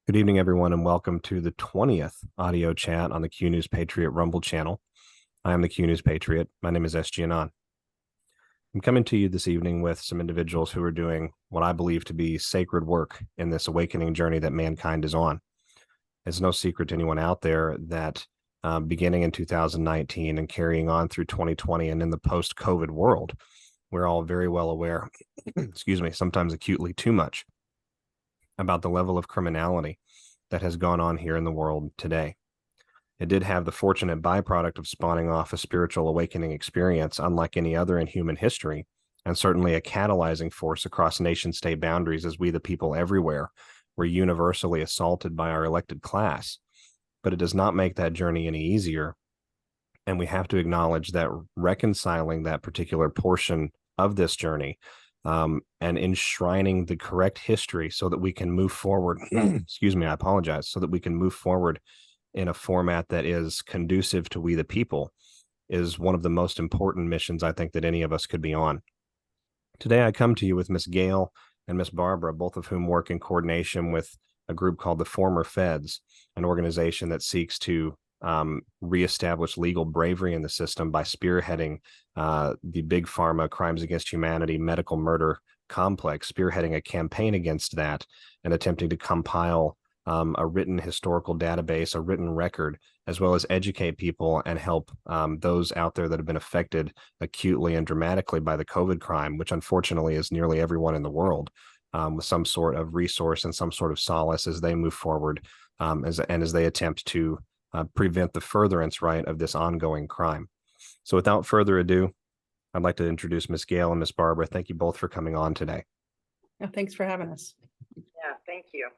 Good evening, everyone, and welcome to the 20th audio chat on the Q News Patriot Rumble channel. I am the Q News Patriot. My name is SG Anon. I'm coming to you this evening with some individuals who are doing what I believe to be sacred work in this awakening journey that mankind is on. It's no secret to anyone out there that beginning in 2019 and carrying on through 2020 and in the post-COVID world, we're all very well aware, excuse me, sometimes acutely too much, about the level of criminality that has gone on here in the world today. It did have the fortunate byproduct of spawning off a spiritual awakening experience unlike any other in human history, and certainly a catalyzing force across nation-state boundaries as we, the people everywhere, were universally assaulted by our elected class. But it does not make that journey any easier, and we have to acknowledge that reconciling that particular portion of this journey and enshrining the correct history so that we can move forward. Excuse me, I apologize. So that we can move forward in a format that is conducive to we the people is one of the most important missions I think that any of us could be on. Today, I come to you with Miss Gail and Miss Barbara, both of whom work in coordination with a group called the Former Feds, an organization that seeks to reestablish legal bravery in the system by spearheading the big pharma crimes against humanity, medical murder complex, spearheading a campaign against that and attempting to compile a written historical database, a written record, as well as educate people and help those out there that have been affected acutely and dramatically by the COVID crime, which unfortunately is nearly everyone in the world, with some sort of resource and some sort of solace as they move forward as they attempt to prevent the furtherance, right, of this ongoing crime. So without further ado, I'd like to introduce Miss Gail and Miss Barbara. Thank you both for coming on today. Thanks for having us. Yeah, thank you.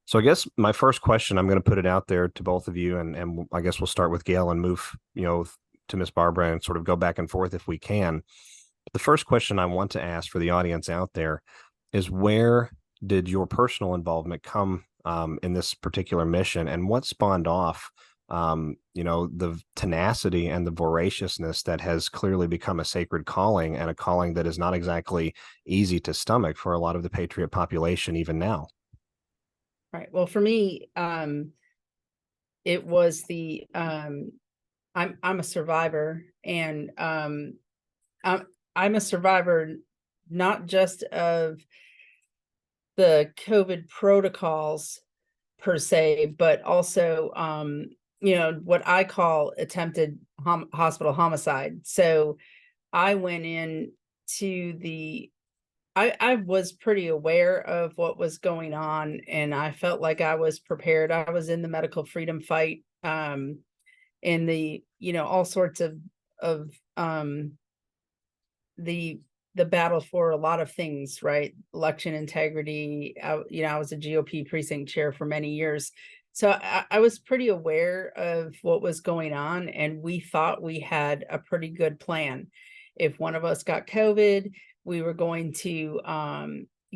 So I guess my first question, I'm going to put it out there to both of you, and I guess we'll start with Gail and move, to Miss Barbara and sort of go back and forth if we can. But the first question I want to ask for the audience out there is, where did your personal involvement come in this particular mission, and what spawned off the tenacity and the voraciousness that has clearly become a sacred calling, and a calling that is not exactly easy to stomach for a lot of the Patriot population even now? Right. Well, for me, it was the I'm a survivor, and I'm a survivor not just of the COVID protocols per se, but also what I call attempted hospital homicide. So I went in to I was pretty aware of what was going on, and I felt like I was prepared. I was in the medical freedom fight, in the, all sorts of the battle for a lot of things, right? Election integrity. I was a GOP precinct chair for many years. So I was pretty aware of what was going on, and we thought we had a pretty good plan. If one of us got COVID, we were going to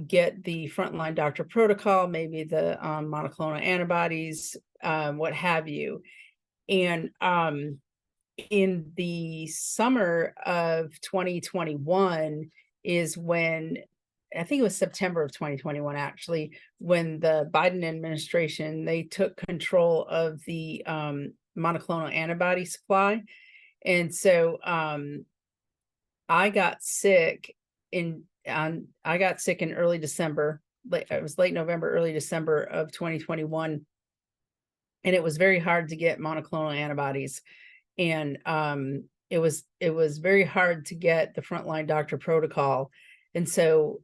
get the frontline doctor protocol, maybe the monoclonal antibodies, what have you. And in the summer of 2021 is when, I think it was September of 2021, actually, when the Biden administration, they took control of the monoclonal antibody supply. And so I got sick in early December. It was late November, early December of 2021. And it was very hard to get monoclonal antibodies. And it was very hard to get the frontline doctor protocol. And so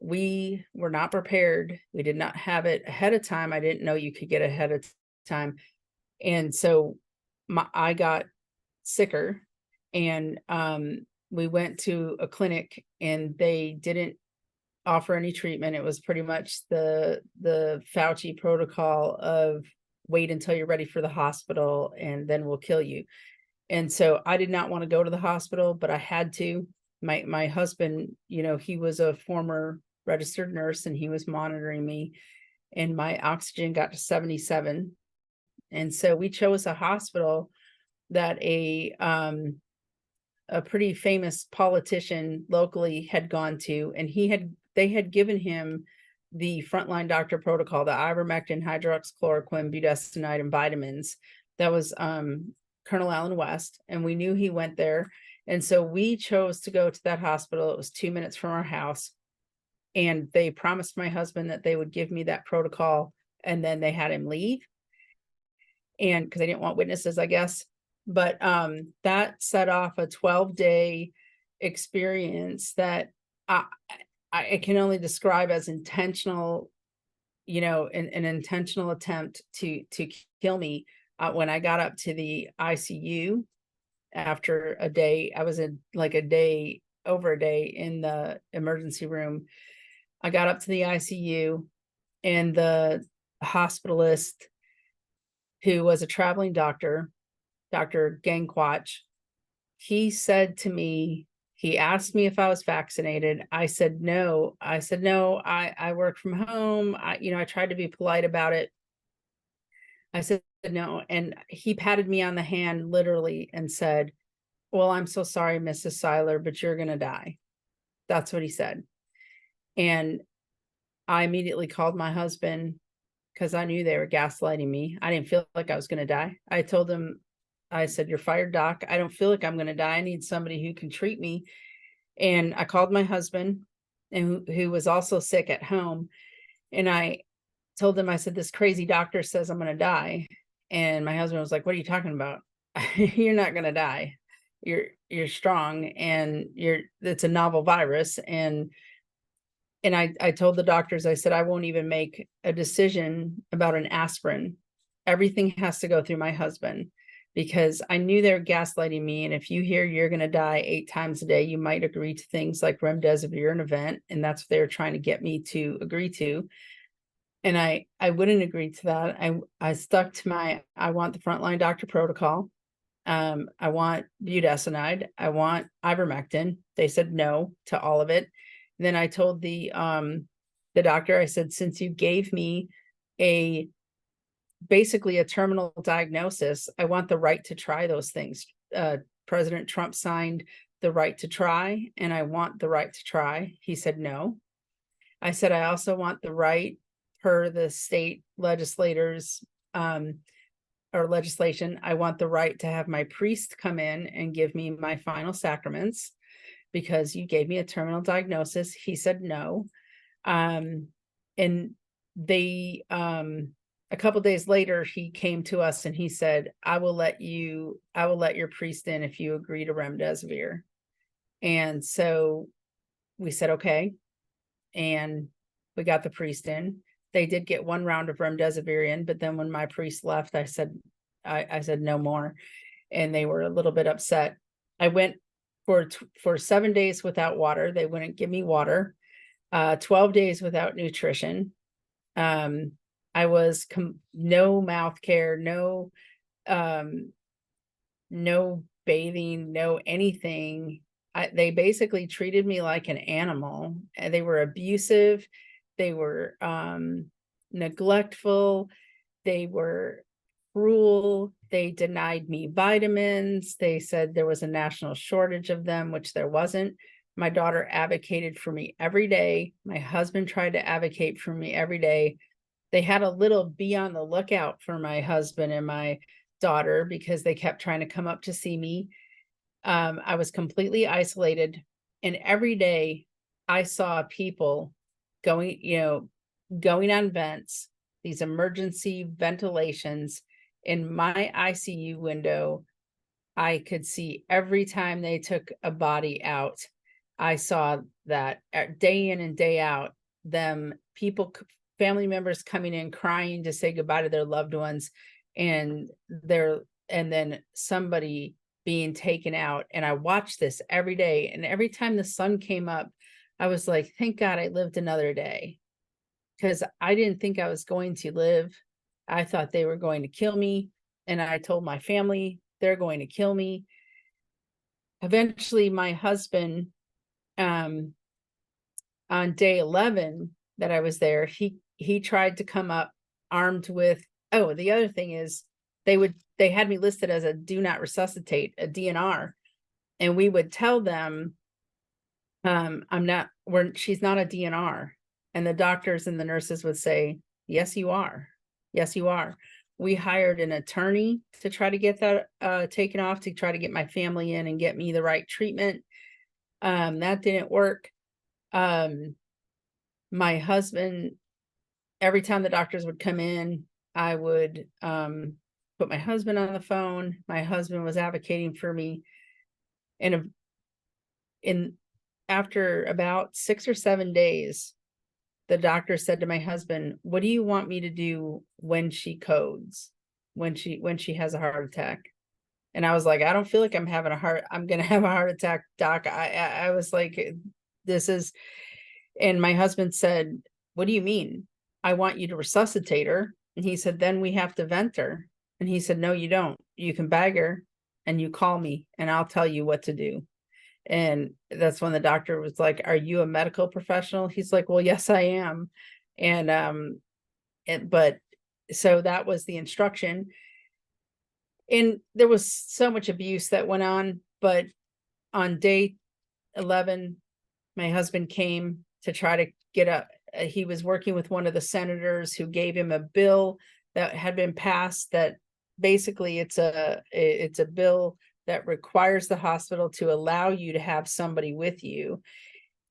we were not prepared. We did not have it ahead of time. I didn't know you could get ahead of time. And so I got sicker, and we went to a clinic, and they didn't offer any treatment. It was pretty much the Fauci protocol of wait until you're ready for the hospital, and then we'll kill you. And so I did not want to go to the hospital, but I had to. My husband, he was a former registered nurse, and he was monitoring me, and my oxygen got to 77. And so we chose a hospital that a pretty famous politician locally had gone to, and they had given him the frontline doctor protocol, the ivermectin, hydroxychloroquine, budesonide, and vitamins. That was Colonel Allen West, and we knew he went there. And so we chose to go to that hospital. It was 2 minutes from our house. And they promised my husband that they would give me that protocol, and then they had him leave. And because they didn't want witnesses, I guess. But that set off a 12-day experience that I can only describe as intentional, an intentional attempt to kill me. When I got up to the ICU after a day, I was in like over a day in the emergency room. I got up to the ICU, and the hospitalist, who was a traveling doctor, Dr. Gangquatch, he said to me, he asked me if I was vaccinated. I said no. I work from home. I tried to be polite about it. I said no. And he patted me on the hand literally and said, well, I'm so sorry, Mrs. Seiler, but you're going to die. That's what he said. And I immediately called my husband because I knew they were gaslighting me. I didn't feel like I was going to die. I told him, I said, you're fired, doc. I don't feel like I'm going to die. I need somebody who can treat me. And I called my husband, and who was also sick at home. And I told him, I said, this crazy doctor says I'm going to die. And my husband was like, what are you talking about? You're not going to die. You're strong, and it's a novel virus. And I told the doctors, I said, I won't even make a decision about an aspirin. Everything has to go through my husband, because I knew they were gaslighting me. And if you hear you're going to die 8 times a day, you might agree to things like remdesivir and event. And that's what they were trying to get me to agree to. And I wouldn't agree to that. I stuck to I want the frontline doctor protocol. I want budesonide. I want ivermectin. They said no to all of it. And then I told the doctor, I said, since you gave me basically a terminal diagnosis, I want the right to try those things. President Trump signed the right to try, and I want the right to try. He said no. I said, I also want the right, per the state legislators or legislation, I want the right to have my priest come in and give me my final sacraments, because you gave me a terminal diagnosis. He said no. And they a couple of days later, he came to us and he said, I will let your priest in if you agree to remdesivir. And so we said, okay. And we got the priest in. They did get 1 round of remdesivir in, but then when my priest left, I said no more. And they were a little bit upset. I went for 7 days without water. They wouldn't give me water. 12 days without nutrition. I was no mouth care, no bathing, no anything. They basically treated me like an animal. They were abusive. They were neglectful. They were cruel. They denied me vitamins. They said there was a national shortage of them, which there wasn't. My daughter advocated for me every day. My husband tried to advocate for me every day. They had a little be on the lookout for my husband and my daughter, because they kept trying to come up to see me. I was completely isolated. And every day I saw people going on vents, these emergency ventilations. In my ICU window, I could see every time they took a body out. I saw that day in and day out, family members coming in crying to say goodbye to their loved ones, and then somebody being taken out. And I watched this every day. And every time the sun came up, I was like, thank God I lived another day, because I didn't think I was going to live. I thought they were going to kill me. And I told my family they're going to kill me. Eventually, my husband, on day 11 that I was there, he tried to come up armed with, the other thing is they had me listed as a do not resuscitate, a DNR. And we would tell them, she's not a DNR. And the doctors and the nurses would say, yes, you are. Yes, you are. We hired an attorney to try to get that taken off, to try to get my family in and get me the right treatment. That didn't work. My husband, every time the doctors would come in, I would put my husband on the phone. My husband was advocating for me. And after about 6 or 7 days, the doctor said to my husband, what do you want me to do when she codes, when she has a heart attack? And I was like, I don't feel like I'm going to have a heart attack, doc. I was like, this is, and my husband said, what do you mean? I want you to resuscitate her. And he said, then we have to vent her. And he said, no, you don't. You can bag her and you call me and I'll tell you what to do. And that's when the doctor was like, are you a medical professional? He's like, well, yes, I am. But so that was the instruction. And there was so much abuse that went on. But on day 11, my husband came to try to get he was working with one of the senators who gave him a bill that had been passed that basically it's a bill that requires the hospital to allow you to have somebody with you.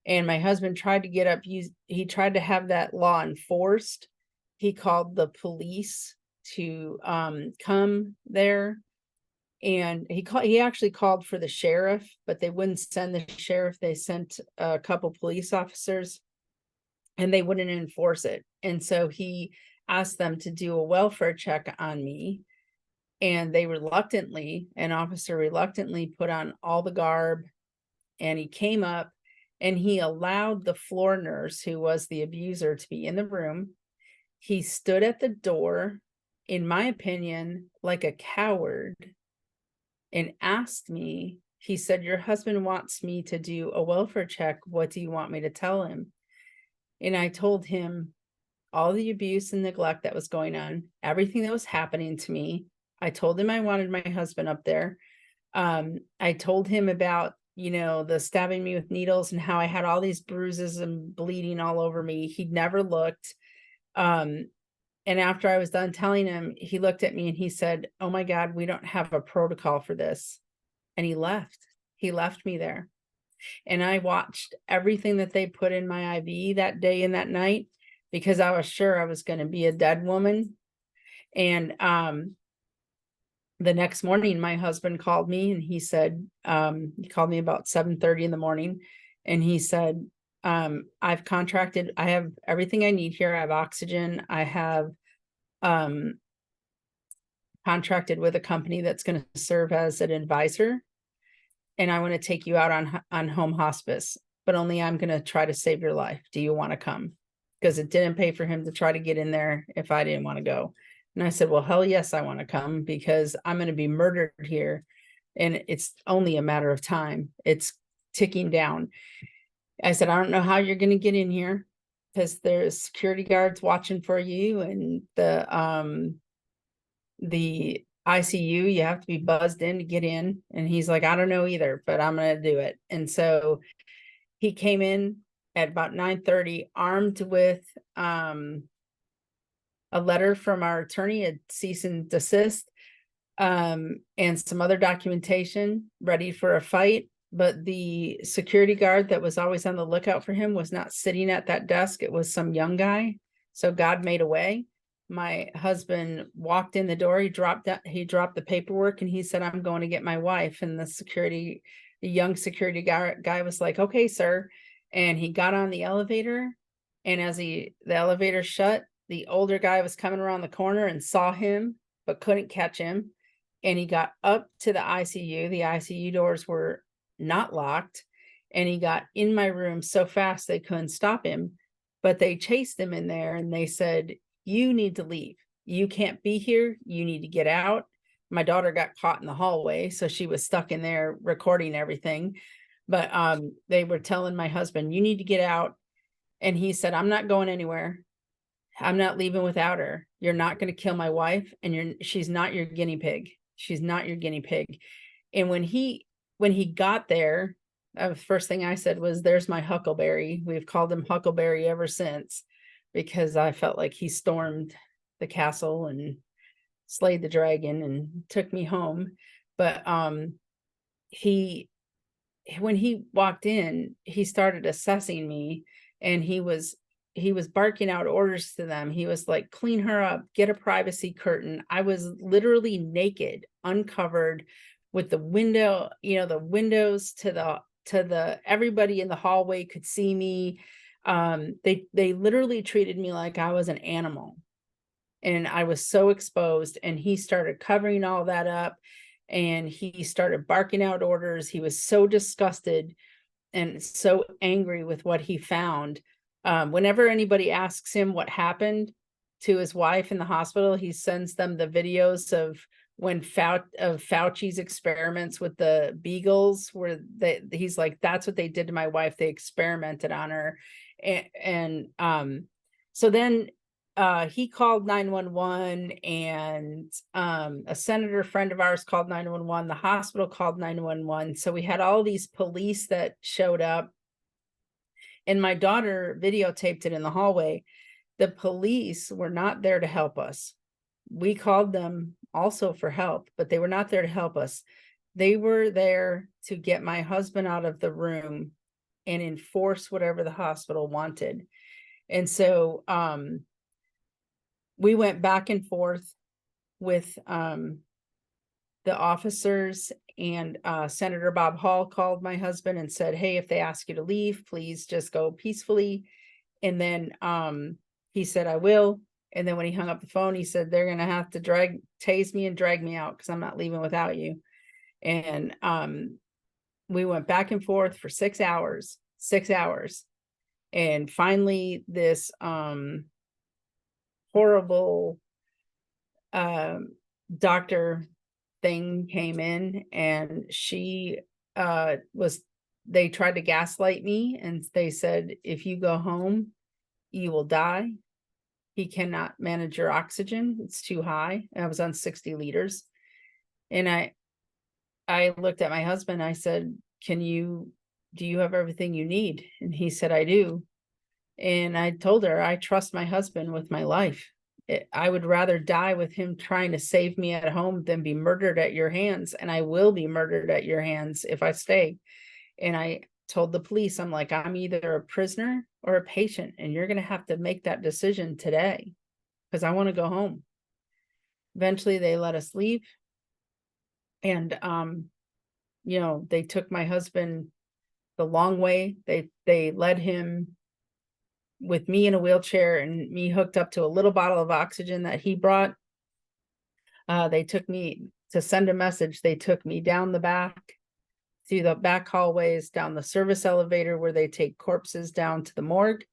And my husband tried to get up, he tried to have that law enforced. He called the police to come there. And he actually called for the sheriff, but they wouldn't send the sheriff. They sent a couple police officers and they wouldn't enforce it. And so he asked them to do a welfare check on me. And an officer reluctantly put on all the garb, and he came up and he allowed the floor nurse, who was the abuser, to be in the room. He stood at the door, in my opinion, like a coward, and asked me, he said, your husband wants me to do a welfare check. What do you want me to tell him? And I told him all the abuse and neglect that was going on, everything that was happening to me. I told him I wanted my husband up there. I told him about, the stabbing me with needles and how I had all these bruises and bleeding all over me. He'd never looked. And after I was done telling him, he looked at me and he said, oh my God, we don't have a protocol for this. And he left. He left me there. And I watched everything that they put in my IV that day and that night, because I was sure I was going to be a dead woman. And the next morning, my husband called me and he said, he called me about 7:30 in the morning. And he said, I have everything I need here. I have oxygen. I have contracted with a company that's going to serve as an advisor. And I want to take you out on home hospice, but only I'm going to try to save your life. Do you want to come? Because it didn't pay for him to try to get in there if I didn't want to go. And I said, well, hell yes, I want to come, because I'm going to be murdered here. And it's only a matter of time. It's ticking down. I said, I don't know how you're going to get in here, because there's security guards watching for you, and the ICU, you have to be buzzed in to get in. And he's like, I don't know either, but I'm going to do it. And so he came in at about 9:30, armed with a letter from our attorney, a cease and desist, and some other documentation, ready for a fight. But the security guard that was always on the lookout for him was not sitting at that desk. It was some young guy. So God made a way. My husband walked in the door. He dropped the paperwork and he said, I'm going to get my wife. And the young security guy was like, okay, sir. And he got on the elevator. And as the elevator shut, the older guy was coming around the corner and saw him, but couldn't catch him. And he got up to the ICU. The ICU doors were not locked. And he got in my room so fast they couldn't stop him. But they chased him in there and they said, you need to leave. You can't be here. You need to get out. My daughter got caught in the hallway, so she was stuck in there recording everything. But they were telling my husband, you need to get out. And he said, I'm not going anywhere. I'm not leaving without her. You're not going to kill my wife, and she's not your guinea pig. She's not your guinea pig. And when he got there, First thing I said was, "There's my Huckleberry." We've called him Huckleberry ever since, because I felt like he stormed the castle and slayed the dragon and took me home. But he when he walked in, he started assessing me, and he was barking out orders to them. He was like, "Clean her up, get a privacy curtain." I was literally naked, uncovered, with the window, the windows to the everybody in the hallway could see me. They literally treated me like I was an animal, and I was so exposed, and he started covering all that up, and he started barking out orders. He was so disgusted and so angry with what he found. Whenever anybody asks him what happened to his wife in the hospital, he sends them the videos of Fauci's experiments with the beagles, where he's like, "That's what they did to my wife. They experimented on her." So then he called 911, and a senator friend of ours called 911. The hospital called 911. So we had all these police that showed up, and my daughter videotaped it in the hallway. The police were not there to help us. We called them also for help, but they were not there to help us. They were there to get my husband out of the room and enforce whatever the hospital wanted. And so we went back and forth with the officers, and Senator Bob Hall called my husband and said, "Hey, if they ask you to leave, please just go peacefully." And then he said, "I will." And then when he hung up the phone, he said, "They're going to have to tase me and drag me out, because I'm not leaving without you." And we went back and forth for 6 hours. And finally, this horrible doctor thing came in, and they tried to gaslight me, and they said, "If you go home, you will die. He cannot manage your oxygen. It's too high." And I was on 60 liters. And I looked at my husband. I said, do you have everything you need?" And he said, "I do." And I told her, I trust my husband with my life. I would rather die with him trying to save me at home than be murdered at your hands. And I will be murdered at your hands if I stay. And I told the police, I'm like, "I'm either a prisoner or a patient, and you're going to have to make that decision today, because I want to go home." Eventually they let us leave. And they took my husband the long way. They led him with me in a wheelchair and me hooked up to a little bottle of oxygen that he brought. They took me to send a message. They took me down the back, through the back hallways, down the service elevator where they take corpses down to the morgue.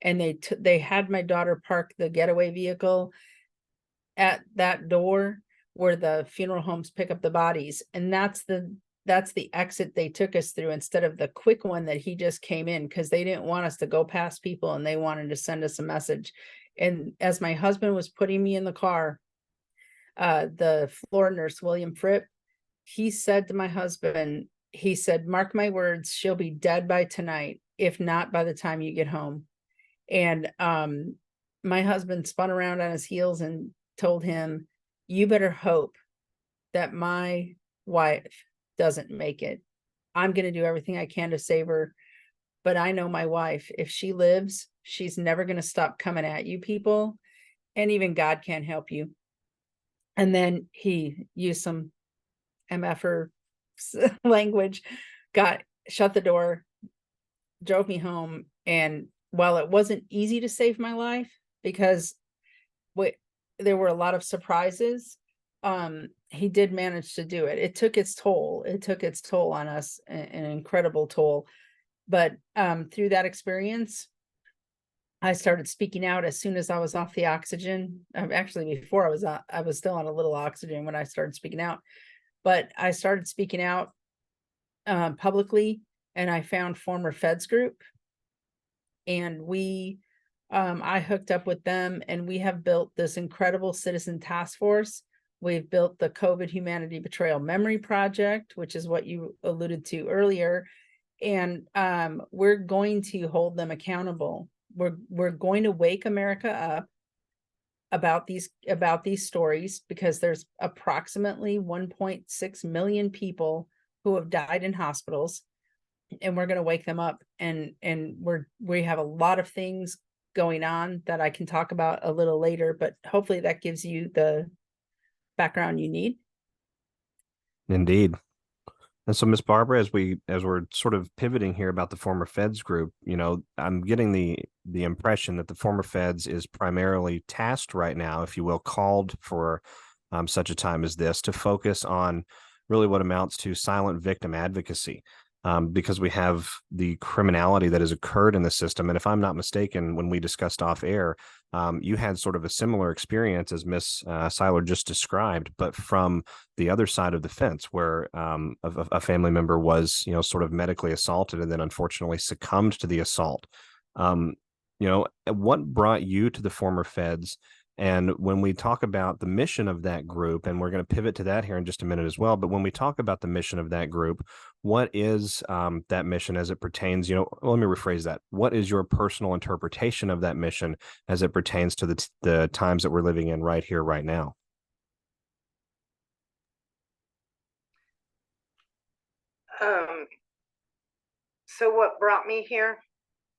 And they had my daughter park the getaway vehicle at that door where the funeral homes pick up the bodies. And that's the exit they took us through, instead of the quick one that he just came in, because they didn't want us to go past people, and they wanted to send us a message. And as my husband was putting me in the car, the floor nurse, William Fripp, he said to my husband, he said, "Mark my words, she'll be dead by tonight, if not by the time you get home." And my husband spun around on his heels and told him, "You better hope that my wife doesn't make it. I'm going to do everything I can to save her. But I know my wife, if she lives, she's never going to stop coming at you people. And even God can't help you." And then he used some MFer language, shut the door, drove me home. And while it wasn't easy to save my life, because there were a lot of surprises, he did manage to do it. It took its toll. It took its toll on us, an incredible toll. But through that experience, I started speaking out as soon as I was off the oxygen. Actually, before I was still on a little oxygen when I started speaking out. But I started speaking out publicly, and I found former Feds group, and I hooked up with them, and we have built this incredible citizen task force. We've built the COVID Humanity Betrayal Memory Project, which is what you alluded to earlier. And we're going to hold them accountable. We're going to wake America up about these stories, because there's approximately 1.6 million people who have died in hospitals, and we're going to wake them up. And we have a lot of things going on that I can talk about a little later, but hopefully that gives you the background you need. Indeed. And so, Miss Barbara, as we're sort of pivoting here about the former Feds group, I'm getting the impression that the former Feds is primarily tasked right now, if you will, called for such a time as this, to focus on really what amounts to silent victim advocacy, because we have the criminality that has occurred in the system. And if I'm not mistaken, when we discussed off air, you had sort of a similar experience as Miss Seiler just described, but from the other side of the fence, where a family member was, sort of medically assaulted and then unfortunately succumbed to the assault. What brought you to the former Feds? And when we talk about the mission of that group, and we're going to pivot to that here in just a minute as well, but when we talk about the mission of that group, what is that mission as it pertains? Let me rephrase that. What is your personal interpretation of that mission as it pertains to the times that we're living in right here, right now? So what brought me here?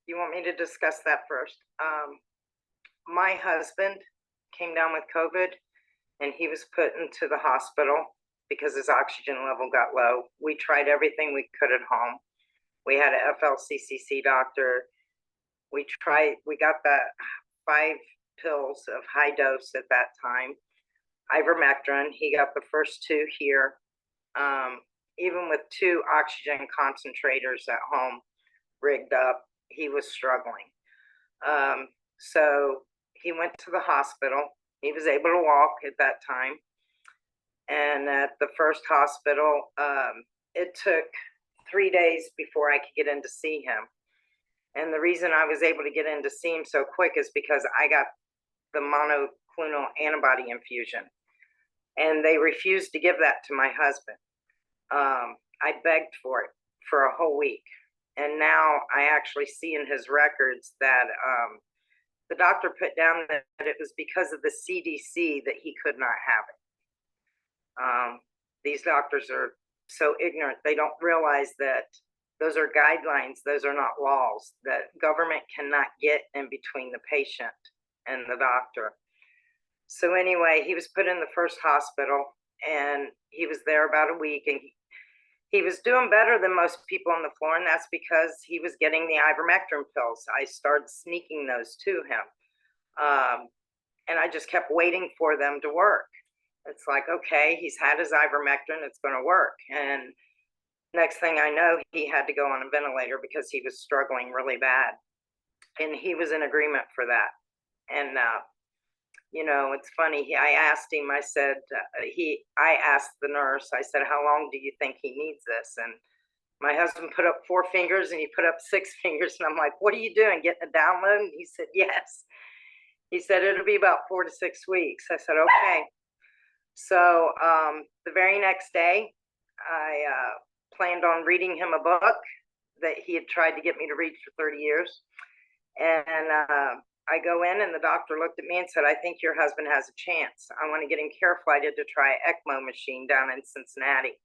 You want me to discuss that first? My husband came down with COVID, and he was put into the hospital because his oxygen level got low. We tried everything we could at home. We had a FLCCC doctor. We got the 5 pills of high dose at that time. Ivermectin, he got the first 2 here. Even with 2 oxygen concentrators at home rigged up, he was struggling. So he went to the hospital. He was able to walk at that time. And at the first hospital, it took 3 days before I could get in to see him. And the reason I was able to get in to see him so quick is because I got the monoclonal antibody infusion, and they refused to give that to my husband. I begged for it for a whole week. And now I actually see in his records that the doctor put down that it was because of the CDC that he could not have it. These doctors are so ignorant. They don't realize that those are guidelines. Those are not laws. That government cannot get in between the patient and the doctor. So anyway, he was put in the first hospital, and he was there about a week, and he was doing better than most people on the floor, and that's because he was getting the ivermectin pills. I started sneaking those to him, and I just kept waiting for them to work. It's like, okay, he's had his ivermectin, it's going to work. And next thing I know, he had to go on a ventilator because he was struggling really bad, and he was in agreement for that. And it's funny. I asked him. I said, I asked the nurse. I said, "How long do you think he needs this?" And my husband put up 4 fingers, and he put up 6 fingers. And I'm like, "What are you doing? Getting a download?" And he said, "Yes." He said, "It'll be about 4 to 6 weeks." I said, "Okay." So the very next day, I planned on reading him a book that he had tried to get me to read for 30 years, and I go in, and the doctor looked at me and said, "I think your husband has a chance. I want to get him care flighted to try an ECMO machine down in Cincinnati."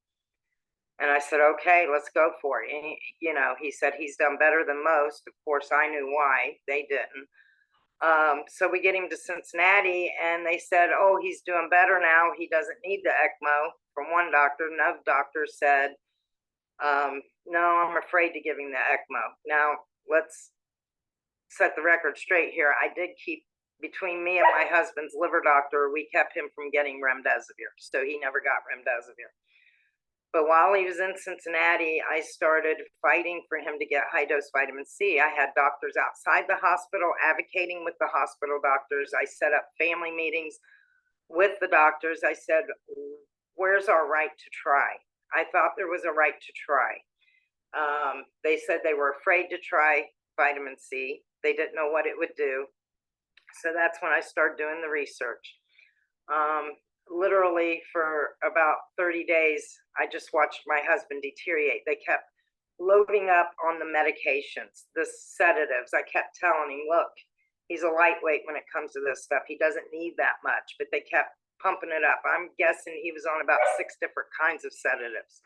And I said, "Okay, let's go for it." And he said he's done better than most. Of course, I knew why they didn't. So we get him to Cincinnati, and they said, "Oh, he's doing better now. He doesn't need the ECMO." From one doctor, another doctor said, "No, I'm afraid to give him the ECMO." Now, let's set the record straight here. I did keep, between me and my husband's liver doctor, we kept him from getting remdesivir, so he never got remdesivir. But while he was in Cincinnati, I started fighting for him to get high dose vitamin C. I had doctors outside the hospital advocating with the hospital doctors. I set up family meetings with the doctors. I said, "Where's our right to try?" I thought there was a right to try. They said they were afraid to try vitamin C. They didn't know what it would do. So that's when I started doing the research. Literally for about 30 days, I just watched my husband deteriorate. They kept loading up on the medications, the sedatives. I kept telling him, look, he's a lightweight when it comes to this stuff. He doesn't need that much, but they kept pumping it up. I'm guessing he was on about 6 different kinds of sedatives.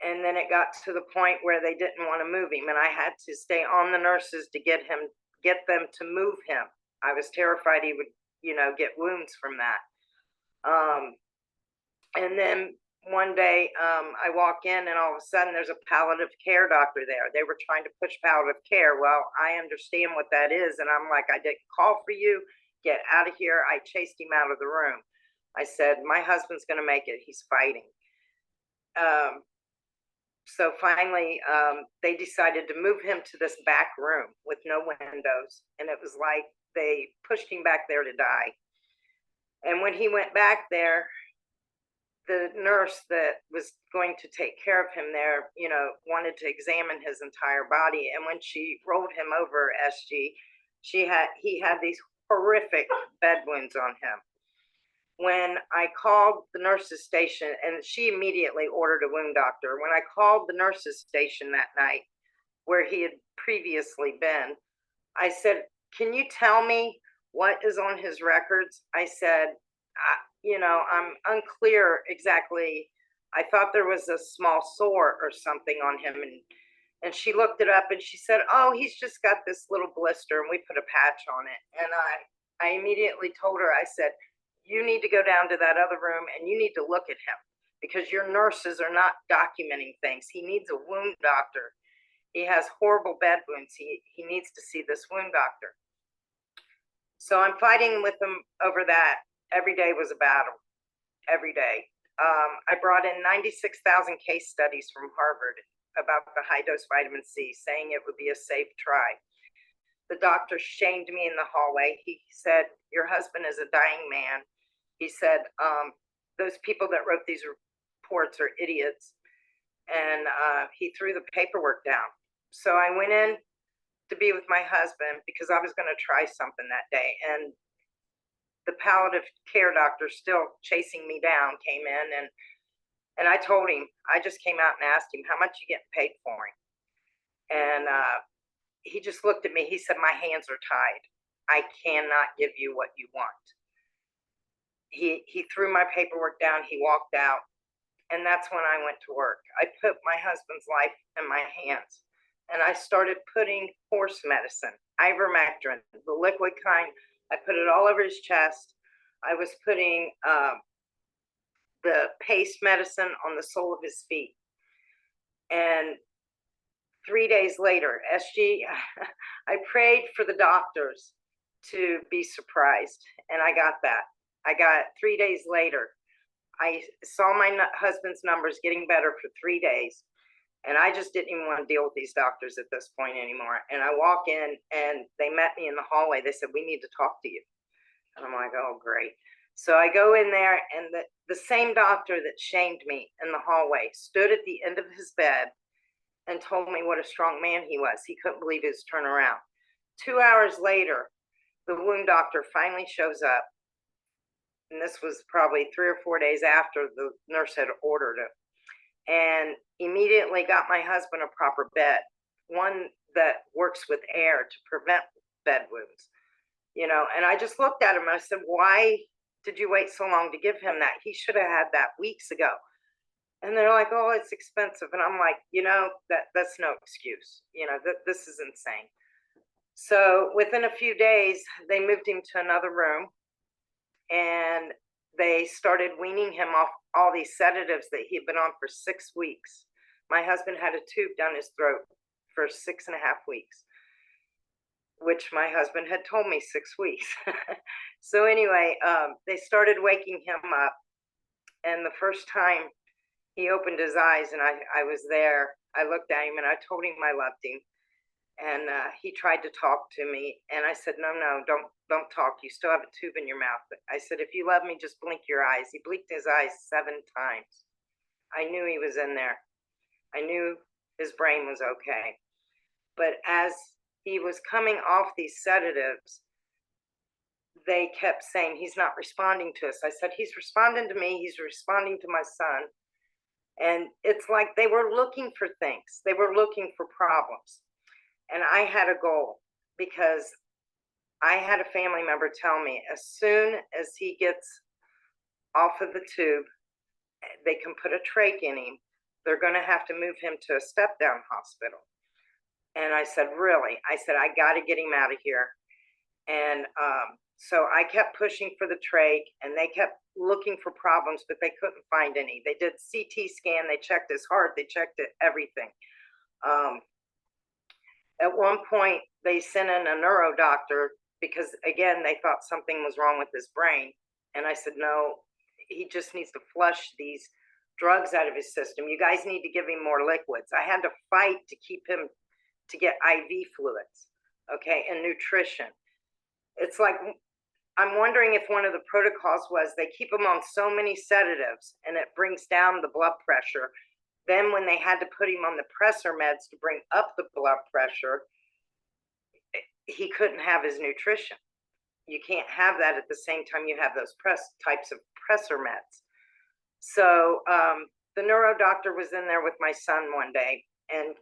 And then it got to the point where they didn't want to move him, and I had to stay on the nurses to get them to move him. I was terrified he would, get wounds from that. And then one day I walk in, and all of a sudden there's a palliative care doctor there. They were trying to push palliative care. Well, I understand what that is, and I'm like, I didn't call for you. Get out of here. I chased him out of the room. I said, my husband's going to make it. He's fighting. So finally, they decided to move him to this back room with no windows. And it was like they pushed him back there to die. And when he went back there, the nurse that was going to take care of him there, wanted to examine his entire body. And when she rolled him over, SG, he had these horrific bed wounds on him. When I called the nurse's station, and she immediately ordered a wound doctor. When I called the nurse's station that night, where he had previously been, I said, can you tell me what is on his records? I said, I'm unclear exactly. I thought there was a small sore or something on him. And she looked it up, and she said, oh, he's just got this little blister, and we put a patch on it. And I immediately told her, I said, you need to go down to that other room, and you need to look at him, because your nurses are not documenting things. He needs a wound doctor. He has horrible bed wounds. He needs to see this wound doctor. So I'm fighting with him over that. Every day was a battle. Every day. I brought in 96,000 case studies from Harvard about the high dose vitamin C, saying it would be a safe try. The doctor shamed me in the hallway. He said, your husband is a dying man. He said, those people that wrote these reports are idiots. And he threw the paperwork down. So I went in to be with my husband because I was going to try something that day. And the palliative care doctor, still chasing me down, came in, and I told him, I just came out and asked him, how much you getting paid for him? And he just looked at me. He said, my hands are tied. I cannot give you what you want. He threw my paperwork down. He walked out. And that's when I went to work. I put my husband's life in my hands. And I started putting horse medicine, ivermectin, the liquid kind. I put it all over his chest. I was putting the paste medicine on the sole of his feet. And 3 days later, SG, I prayed for the doctors to be surprised. And I got that. I got 3 days later. I saw my husband's numbers getting better for 3 days. And I just didn't even want to deal with these doctors at this point anymore. And I walk in, and they met me in the hallway. They said, we need to talk to you. And I'm like, oh, great. So I go in there, and the same doctor that shamed me in the hallway stood at the end of his bed and told me what a strong man he was. He couldn't believe his turnaround. 2 hours later, the wound doctor finally shows up. And this was probably 3 or 4 days after the nurse had ordered it. And immediately got my husband a proper bed, one that works with air to prevent bed wounds, and I just looked at him and I said, why did you wait so long to give him that? He should have had that weeks ago. And they're like, oh, it's expensive. And I'm like, that's no excuse. This is insane. So within a few days, they moved him to another room, and they started weaning him off all these sedatives that he had been on for 6 weeks. My husband had a tube down his throat for 6.5 weeks, which my husband had told me 6 weeks. So anyway, they started waking him up. And the first time he opened his eyes and I was there, I looked at him and I told him I loved him. And he tried to talk to me, and I said, no, don't talk. You still have a tube in your mouth. I said, if you love me, just blink your eyes. He blinked his eyes 7 times. I knew he was in there. I knew his brain was okay. But as he was coming off these sedatives, they kept saying, he's not responding to us. I said, he's responding to me. He's responding to my son. And it's like they were looking for things. They were looking for problems. And I had a goal because I had a family member tell me as soon as he gets off of the tube, they can put a trach in him. They're going to have to move him to a step down hospital. And I said, really? I said, I got to get him out of here. And so I kept pushing for the trach, and they kept looking for problems, but they couldn't find any. They did CT scan. They checked his heart. They checked it, everything. At one point, they sent in a neuro doctor because, again, they thought something was wrong with his brain. And I said, no, he just needs to flush these drugs out of his system. You guys need to give him more liquids. I had to fight to keep him to get IV fluids, okay, and nutrition. It's like, I'm wondering if one of the protocols was they keep him on so many sedatives and it brings down the blood pressure. Then when they had to put him on the pressor meds to bring up the blood pressure, he couldn't have his nutrition. You can't have that at the same time you have those types of pressor meds. So the neuro doctor was in there with my son one day, and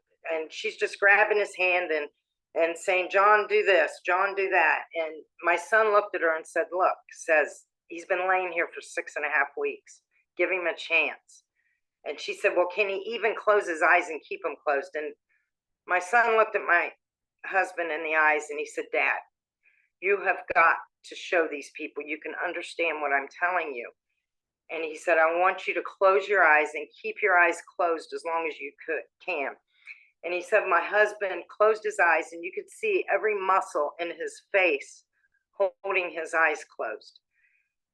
she's just grabbing his hand and saying, John, do this, John, do that. And my son looked at her and said, look, says, he's been laying here for 6.5 weeks. Give him a chance. And she said, well, can he even close his eyes and keep them closed? And my son looked at my husband in the eyes and he said, Dad, you have got to show these people you can understand what I'm telling you. And he said, I want you to close your eyes and keep your eyes closed as long as you can. And he said, my husband closed his eyes and you could see every muscle in his face holding his eyes closed.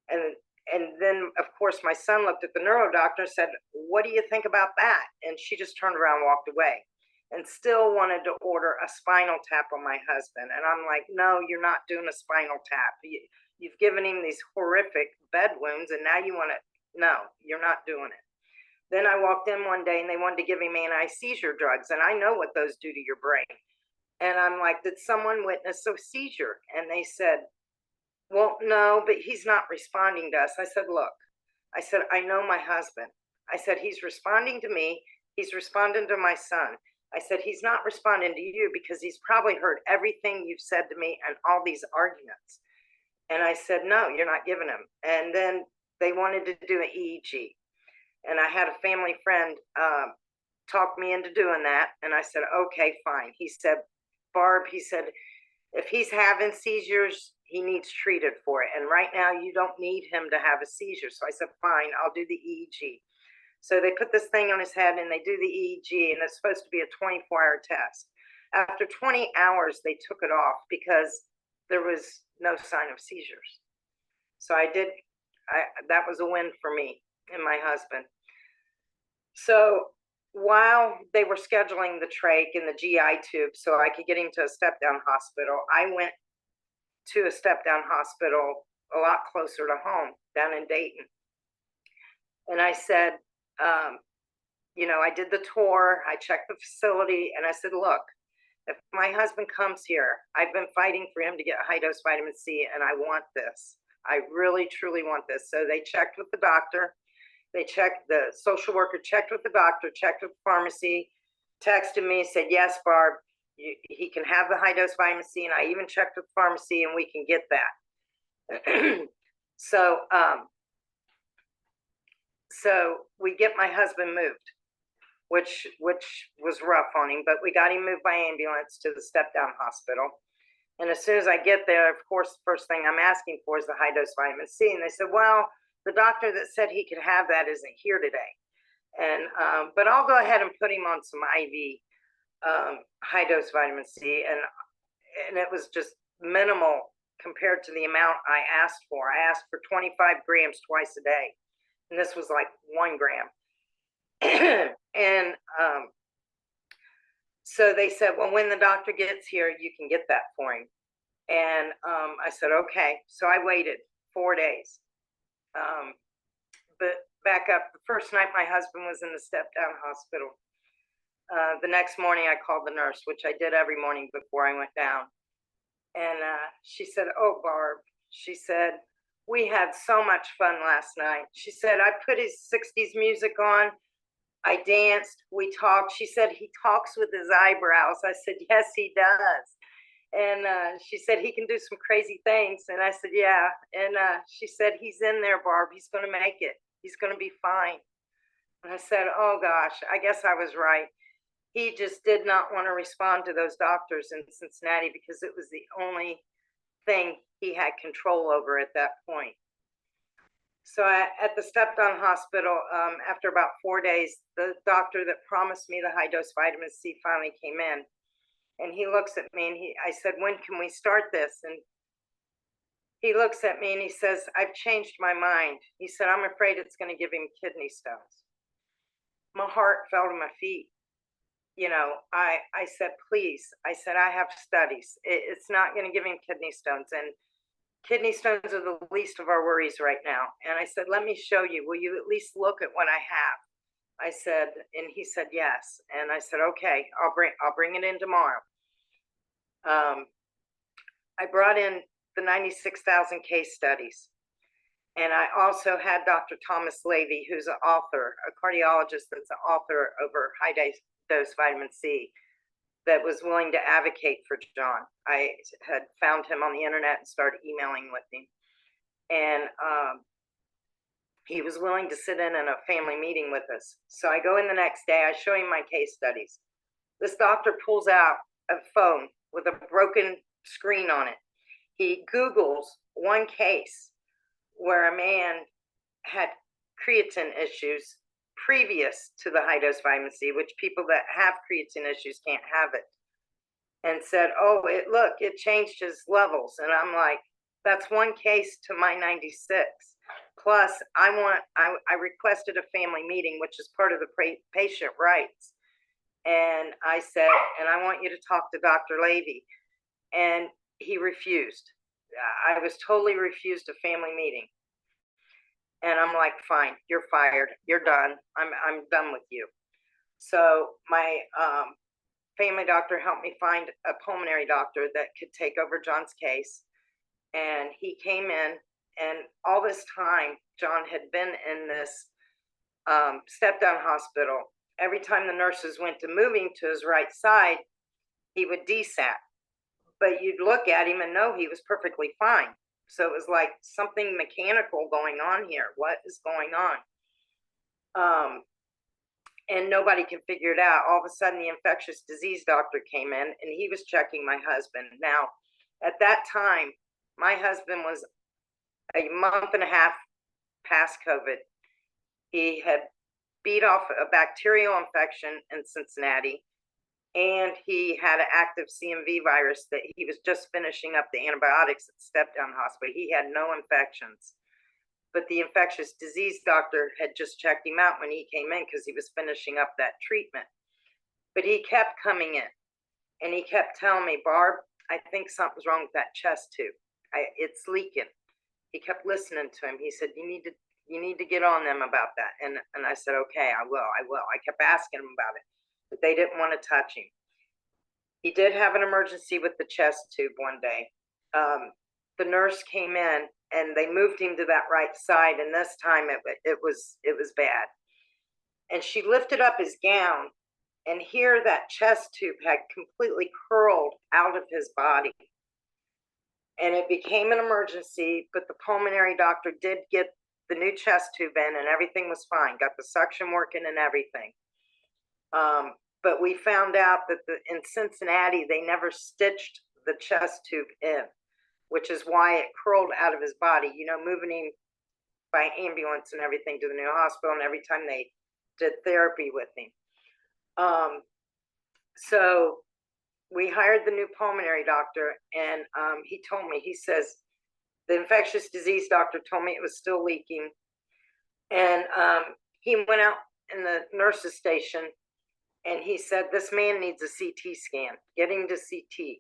And then, of course, my son looked at the neuro doctor and said, what do you think about that? And she just turned around and walked away and still wanted to order a spinal tap on my husband. And I'm like, no, you're not doing a spinal tap. You've given him these horrific bed wounds, and now you want to, no, you're not doing it. Then I walked in one day and they wanted to give him anti-seizure drugs. And I know what those do to your brain. And I'm like, did someone witness a seizure? And they said, well, no, but he's not responding to us. I said, look, I said, I know my husband. I said, he's responding to me. He's responding to my son. I said, he's not responding to you because he's probably heard everything you've said to me and all these arguments. And I said, no, you're not giving him. And then they wanted to do an EEG. And I had a family friend talk me into doing that. And I said, okay, fine. He said, Barb, he said, if he's having seizures, he needs treated for it. And right now you don't need him to have a seizure. So I said, fine, I'll do the EEG. So they put this thing on his head and they do the EEG, and it's supposed to be a 24-hour test. After 20 hours, they took it off because there was no sign of seizures. So that was a win for me and my husband. So while they were scheduling the trach and the GI tube so I could get him to a step-down hospital, I went to a step-down hospital a lot closer to home down in Dayton. And I said, I did the tour, I checked the facility, and I said, look, if my husband comes here, I've been fighting for him to get high-dose vitamin C, and I want this. I really, truly want this. So they checked with the doctor. The social worker checked with the doctor, checked with the pharmacy, texted me, said, yes, Barb, he can have the high-dose vitamin C, and I even checked with the pharmacy, and we can get that. So we get my husband moved, which was rough on him, but we got him moved by ambulance to the step-down hospital. And as soon as I get there, of course, the first thing I'm asking for is the high-dose vitamin C. And they said, well, the doctor that said he could have that isn't here today. And but I'll go ahead and put him on some IV high-dose vitamin C. And it was just minimal compared to the amount I asked for. I asked for 25 grams twice a day. And this was like 1 gram. And so they said, well, when the doctor gets here, you can get that for him. And I said, okay. So I waited 4 days. But back up, the first night my husband was in the step-down hospital. The next morning I called the nurse, which I did every morning before I went down. And she said, oh, Barb, she said, we had so much fun last night. She said, I put his 60s music on. I danced, we talked. She said, he talks with his eyebrows. I said, yes, he does. And she said, he can do some crazy things. And I said, yeah. And she said, he's in there, Barb. He's going to make it. He's going to be fine. And I said, oh gosh, I guess I was right. He just did not want to respond to those doctors in Cincinnati because it was the only thing he had control over at that point. So at the step-down hospital, after about 4 days, the doctor that promised me the high-dose vitamin C finally came in. And he looks at me and I said, when can we start this? And he looks at me and he says, I've changed my mind. He said, I'm afraid it's going to give him kidney stones. My heart fell to my feet. You know, I said, please, I said, I have studies. It's not going to give him kidney stones. And kidney stones are the least of our worries right now. And I said, let me show you. Will you at least look at what I have? I said, and he said, yes. And I said, okay, I'll bring it in tomorrow. I brought in the 96,000 case studies. And I also had Dr. Thomas Levy, who's an author, a cardiologist that's an author over high dose vitamin C, that was willing to advocate for John. I had found him on the internet and started emailing with him. And he was willing to sit in a family meeting with us. So I go in the next day, I show him my case studies. This doctor pulls out a phone with a broken screen on it. He Googles one case where a man had creatine issues previous to the high dose vitamin C, which people that have creatine issues can't have it, and said, oh, it changed his levels. And I'm like, that's one case to my 96. Plus, I requested a family meeting, which is part of the patient rights. And I said, and I want you to talk to Dr. Levy. And he refused. I was totally refused a family meeting. And I'm like, fine, you're fired. You're done. I'm done with you. So my family doctor helped me find a pulmonary doctor that could take over John's case. And he came in, and all this time, John had been in this step-down hospital. Every time the nurses went to move him to his right side, he would desat. But you'd look at him and know he was perfectly fine. So it was like something mechanical going on here. What is going on? And nobody can figure it out. All of a sudden, the infectious disease doctor came in, and he was checking my husband. Now, at that time, my husband was a month and a half past COVID. He had beat off a bacterial infection in Cincinnati, and he had an active CMV virus that he was just finishing up the antibiotics at step-down hospital. He had no infections, but the infectious disease doctor had just checked him out when he came in because he was finishing up that treatment. But he kept coming in, and he kept telling me, Barb, I think something's wrong with that chest tube. It's leaking. He kept listening to him. He said, you need to get on them about that. And I said, okay, I will. I kept asking him about it, but they didn't want to touch him. He did have an emergency with the chest tube one day. The nurse came in and they moved him to that right side, and this time it was bad. And she lifted up his gown, and here that chest tube had completely curled out of his body. And it became an emergency, but the pulmonary doctor did get the new chest tube in, and everything was fine. Got the suction working and everything. But we found out that in Cincinnati, they never stitched the chest tube in, which is why it curled out of his body, moving him by ambulance and everything to the new hospital, and every time they did therapy with him. So we hired the new pulmonary doctor, and he told me, he says, the infectious disease doctor told me it was still leaking. And he went out in the nurse's station, and he said, this man needs a CT scan. Get him to CT.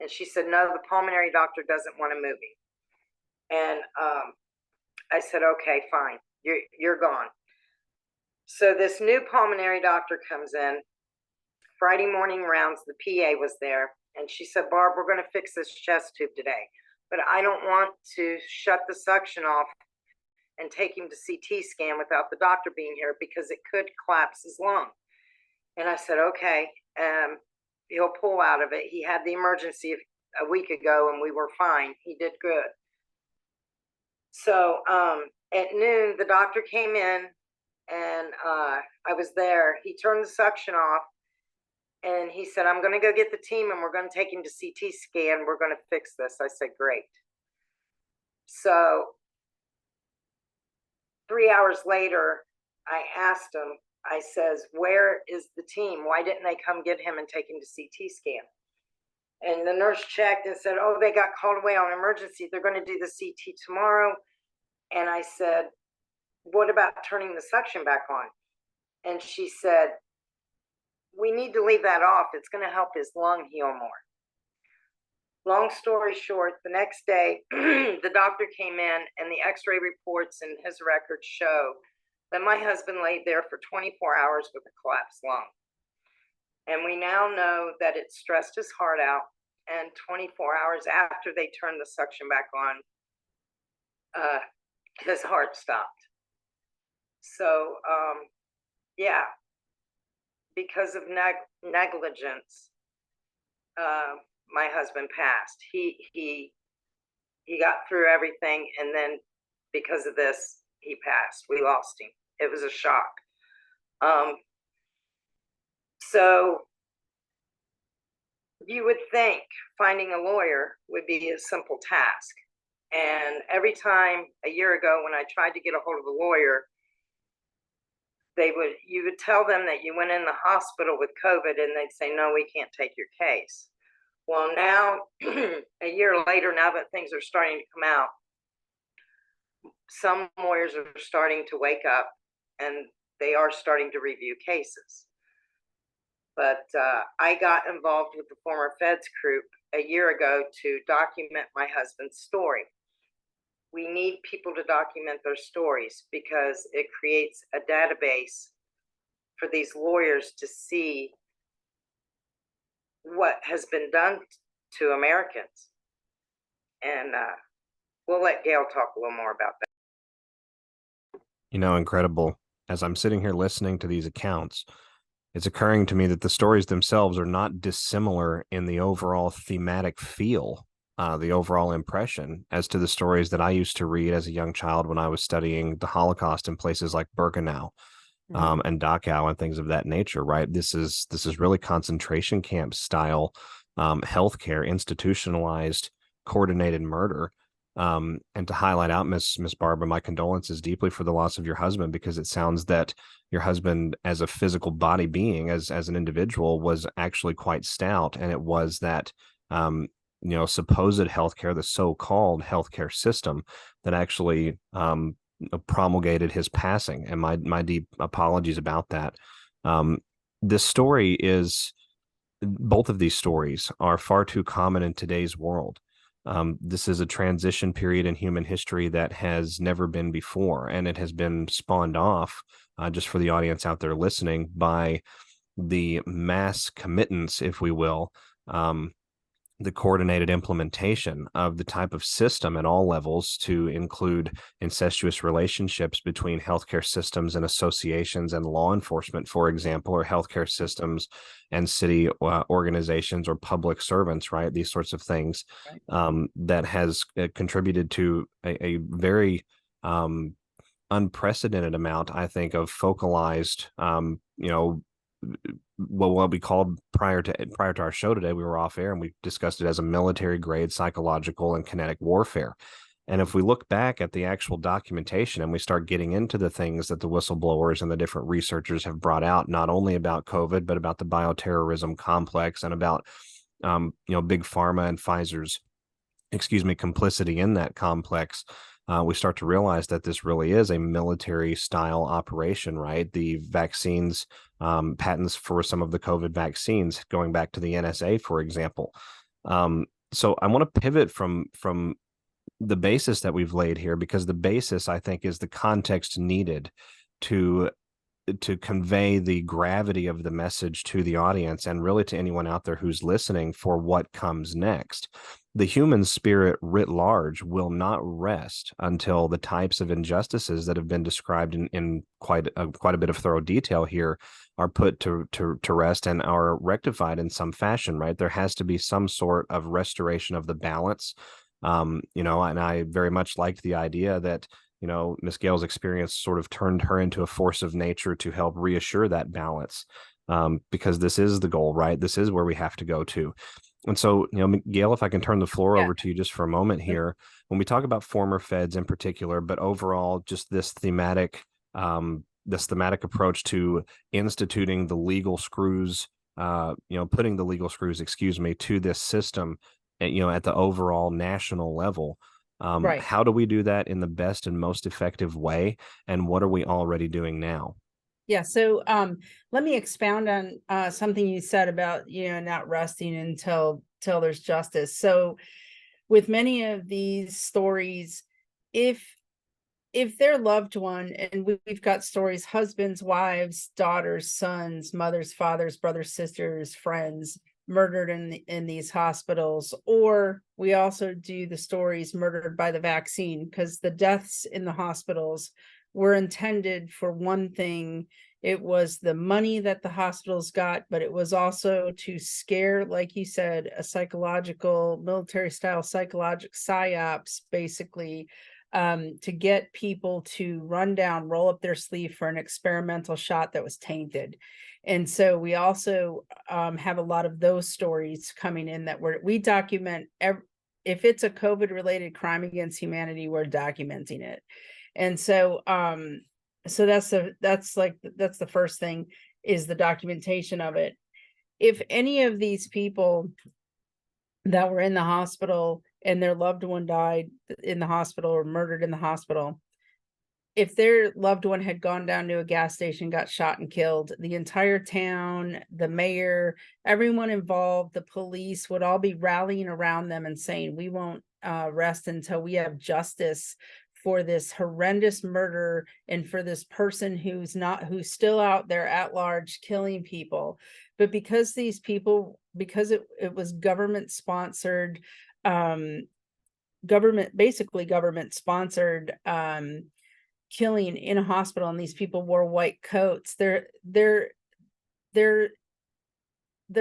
And she said, no, the pulmonary doctor doesn't want to move him. And I said, okay, fine. You're gone. So this new pulmonary doctor comes in. Friday morning rounds, the PA was there, and she said, Barb, we're going to fix this chest tube today, but I don't want to shut the suction off and take him to CT scan without the doctor being here because it could collapse his lung. And I said, okay, he'll pull out of it. He had the emergency a week ago and we were fine. He did good. So at noon, the doctor came in and I was there. He turned the suction off and he said, I'm going to go get the team and we're going to take him to CT scan. We're going to fix this. I said, great. So 3 hours later, I asked him, I says, where is the team? Why didn't they come get him and take him to CT scan? And the nurse checked and said, oh, they got called away on emergency. They're going to do the CT tomorrow. And I said, what about turning the suction back on? And she said, we need to leave that off. It's going to help his lung heal more. Long story short, the next day, the doctor came in and the x-ray reports and his records show that my husband laid there for 24 hours with a collapsed lung. And we now know that it stressed his heart out. And 24 hours after they turned the suction back on, his heart stopped. So, yeah, because of negligence, my husband passed. He got through everything, and then because of this, he passed. We lost him. It was a shock. So you would think finding a lawyer would be a simple task. And every time a year ago when I tried to get a hold of a lawyer, you would tell them that you went in the hospital with COVID and they'd say, no, we can't take your case. Well, now, a year later, now that things are starting to come out, some lawyers are starting to wake up and they are starting to review cases. But I got involved with the former feds group a year ago to document my husband's story. We need people to document their stories because it creates a database for these lawyers to see what has been done to Americans. And we'll let Gail talk a little more about that. You know, incredible. As I'm sitting here listening to these accounts, it's occurring to me that the stories themselves are not dissimilar in the overall thematic feel, the overall impression as to the stories that I used to read as a young child when I was studying the Holocaust in places like Birkenau and Dachau and things of that nature, right? This is really concentration camp style healthcare, institutionalized, coordinated murder. And to highlight out, Miss Barbara, my condolences deeply for the loss of your husband, because it sounds that your husband, as a physical body being, as an individual, was actually quite stout, and it was that supposed healthcare, the so-called healthcare system, that actually promulgated his passing. And my deep apologies about that. This story is, both of these stories are far too common in today's world. This is a transition period in human history that has never been before, and it has been spawned off, just for the audience out there listening, by the mass committance, if we will, the coordinated implementation of the type of system at all levels to include incestuous relationships between healthcare systems and associations and law enforcement, for example, or healthcare systems and city organizations or public servants, right? These sorts of things, that has contributed to a very unprecedented amount, I think, of focalized, what we called prior to our show today, we were off air and we discussed it as a military grade psychological and kinetic warfare. And if we look back at the actual documentation and we start getting into the things that the whistleblowers and the different researchers have brought out, not only about COVID, but about the bioterrorism complex and about, big pharma and Pfizer's, complicity in that complex, we start to realize that this really is a military style operation, right? The vaccines, patents for some of the COVID vaccines going back to the NSA, for example. So I want to pivot from the basis that we've laid here, because the basis, I think, is the context needed to to convey the gravity of the message to the audience and really to anyone out there who's listening for what comes next. The human spirit writ large will not rest until the types of injustices that have been described in quite a bit of thorough detail here are put to rest and are rectified in some fashion, right? There has to be some sort of restoration of the balance. And I very much liked the idea that Miss Gail's experience sort of turned her into a force of nature to help reassure that balance, because this is the goal, right? This is where we have to go to. And so, Gail, if I can turn the floor over to you just for a moment here, when we talk about former feds in particular, but overall, just this thematic approach to instituting the legal screws, putting the legal screws, to this system, at the overall national level. Right. How do we do that in the best and most effective way? And what are we already doing now? Yeah. So let me expound on something you said about, not resting until there's justice. So with many of these stories, if their loved one, and we've got stories, husbands, wives, daughters, sons, mothers, fathers, brothers, sisters, friends, murdered in these hospitals, or we also do the stories murdered by the vaccine, because the deaths in the hospitals were intended for one thing. It was the money that the hospitals got, but it was also to scare, like you said, a psychological, military style psychological psyops, basically, to get people to run down, roll up their sleeve for an experimental shot that was tainted. And so we also have a lot of those stories coming in that we document if it's a COVID related crime against humanity, we're documenting it. And so that's the first thing, is the documentation of it. If any of these people that were in the hospital and their loved one died in the hospital or murdered in the hospital, if their loved one had gone down to a gas station, got shot and killed, the entire town, the mayor, everyone involved, the police would all be rallying around them and saying, we won't rest until we have justice for this horrendous murder and for this person who's still out there at large killing people. But because these people, because it was government sponsored, government sponsored killing in a hospital, and these people wore white coats, the